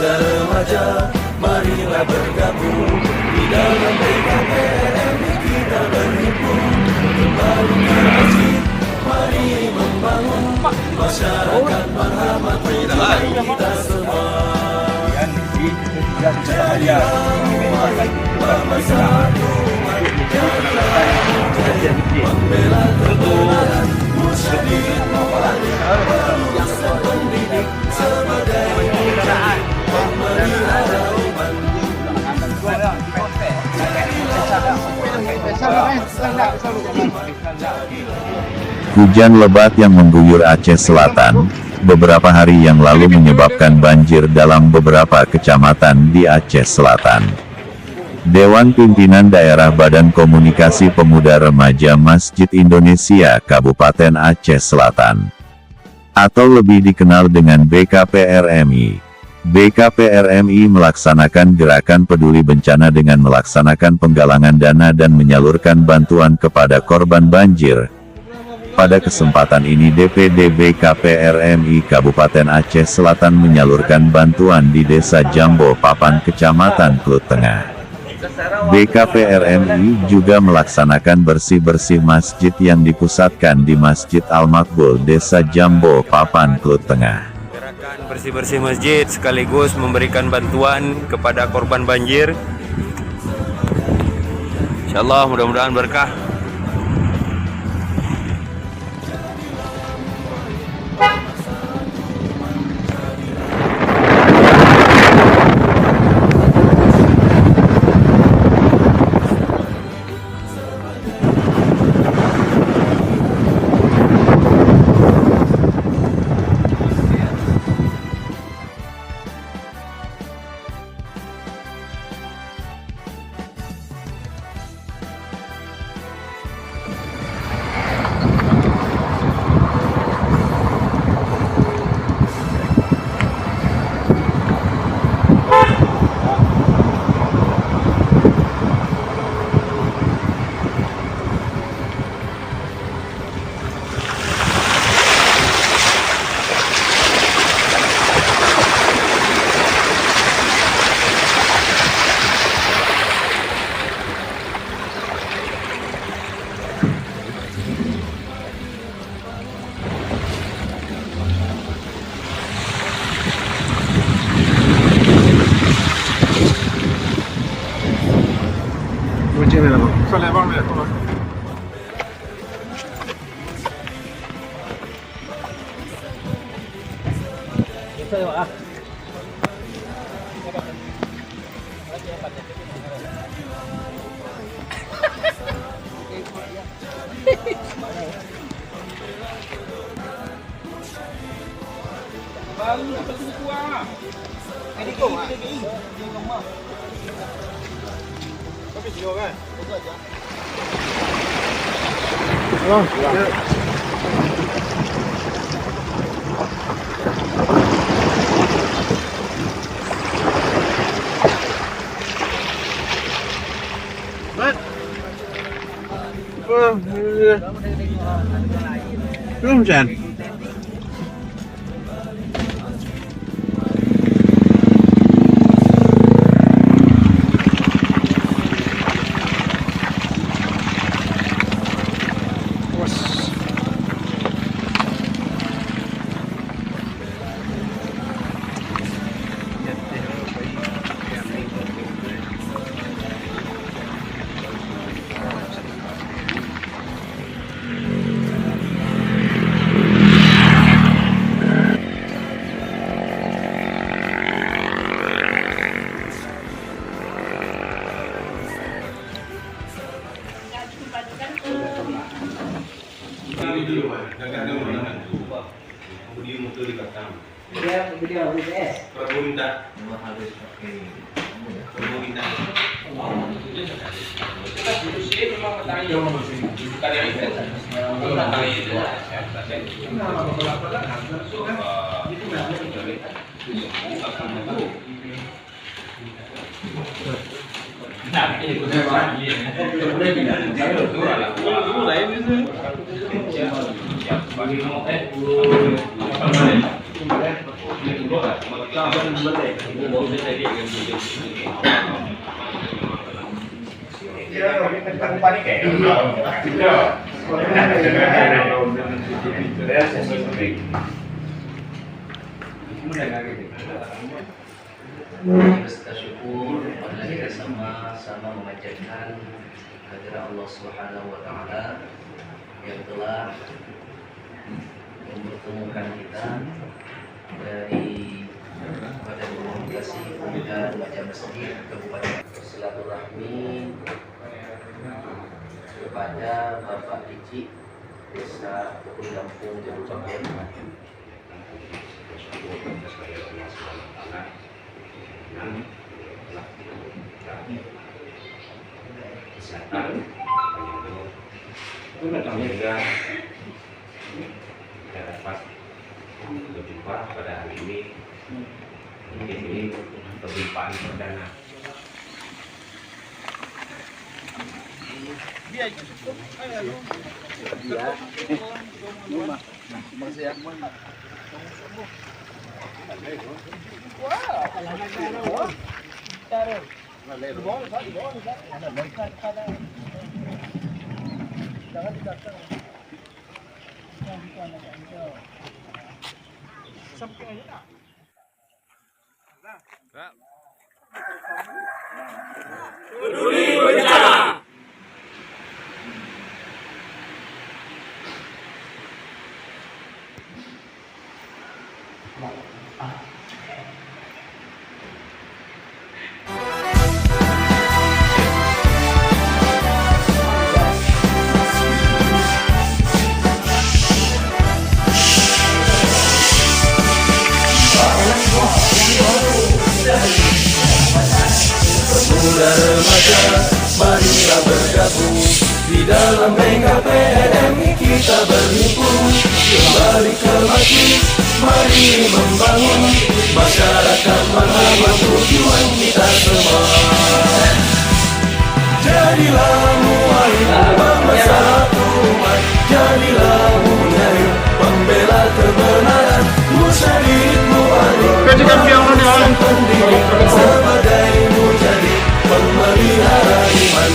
Pemuda remaja, marilah bergabung di dalam BKPRMI kita berhimpun. Kembalikan masjid, mari membangun masyarakat merhamati kita semua. Jaya bersatu membela kebenaran, musyrik yang pendidik sebagai pemelihara umat. Hujan lebat yang mengguyur Aceh Selatan beberapa hari yang lalu menyebabkan banjir dalam beberapa kecamatan di Aceh Selatan. Dewan Pimpinan Daerah Badan Komunikasi Pemuda Remaja Masjid Indonesia Kabupaten Aceh Selatan, atau lebih dikenal dengan BKPRMI. BKPRMI melaksanakan gerakan peduli bencana dengan melaksanakan penggalangan dana dan menyalurkan bantuan kepada korban banjir. Pada kesempatan ini DPD BKPRMI Kabupaten Aceh Selatan menyalurkan bantuan di Desa Jambo Papan Kecamatan Klut Tengah. BKPRMI juga melaksanakan bersih-bersih masjid yang dipusatkan di Masjid Al-Makbul Desa Jambo Papan Klut Tengah. Gerakan bersih-bersih masjid sekaligus memberikan bantuan kepada korban banjir. Insyaallah mudah-mudahan berkah. Belum, Jan. Kita syukur pada kita sama-sama memanjatkan kehadirat Allah Subhanahu wa taala yang telah mempertemukan kita dari Badan Komunikasi Pemuda Remaja Masjid Kabupaten silaturahmi kepada Bapak Dicik Desa Kebun Lampung Kabupaten kesehatan sehingga kita dapat berjumpa pada hari ini. Mungkin ini perjumpaan perdana. Pemuda remaja, marilah bergabung di dalam PKPMI kita berhimpun kembali ke masjid, mari membangun masyarakat marhamat tujuan kita semua. Jadilah muwahhid pemersatu umat, jadilah mujahid pembela kebenaran, musyahid mu'allim perusahaan pendidik sebagai mujahid pemelihara iman.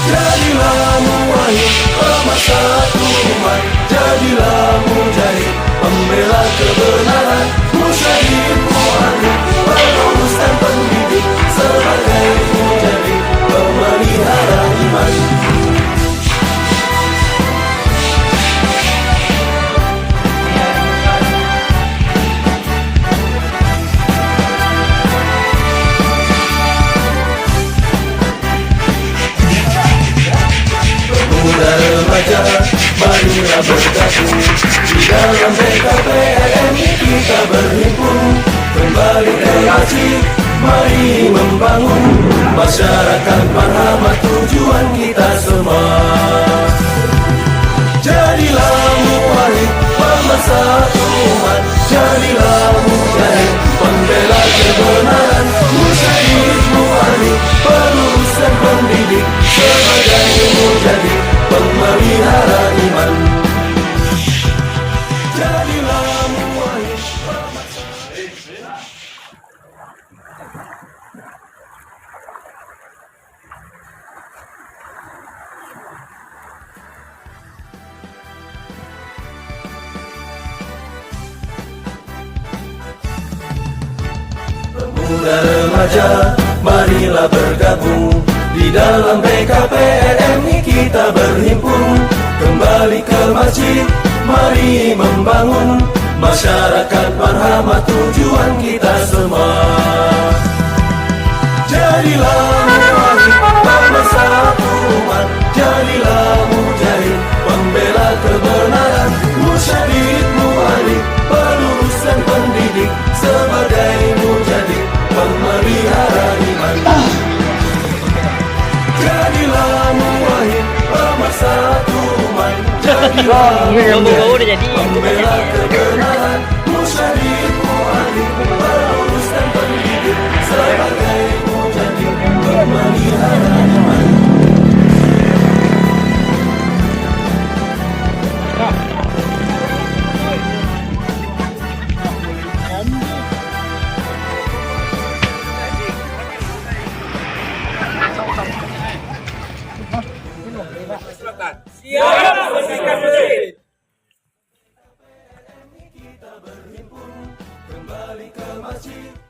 Jadilah muwahhid pemersatu umat, jadilah mujahid pembela kebenaran, musyahid mu'allim perusahaan pendidik sebagai mujahid pemelihara iman. Pemuda remaja, marilah bergabung di dalam PKPMI kita berhimpun kembali ke masjid, mari membangun masyarakat marhamat tujuan kita semua. Jadilah muwahhid pemersatu umat, jadilah mujahid pembela kebenaran, musyahid mu'allim perusahaan pendidik sebagai mujahid pemelihara iman. Jadilah muwahhid Pemuda remaja, marilah bergabung di dalam PKPMI kita berhimpun kembali ke masjid, mari membangun masyarakat marhamat tujuan kita semua. Jadilah muwahhid pemersatu umat, jadilah mujahid pembela kebenaran, musyahid mu'allim perusahaan pendidik sebagai mujahid pemelihara iman. Jadilah muwahhid pemersatu umat, jadilah mujahid pembela kebenaran, musyahid mu'allim perusahaan pendidik sebagai mujahid pemelihara iman. Selatan. Siap membersihkan masjid. Kembali ke masjid.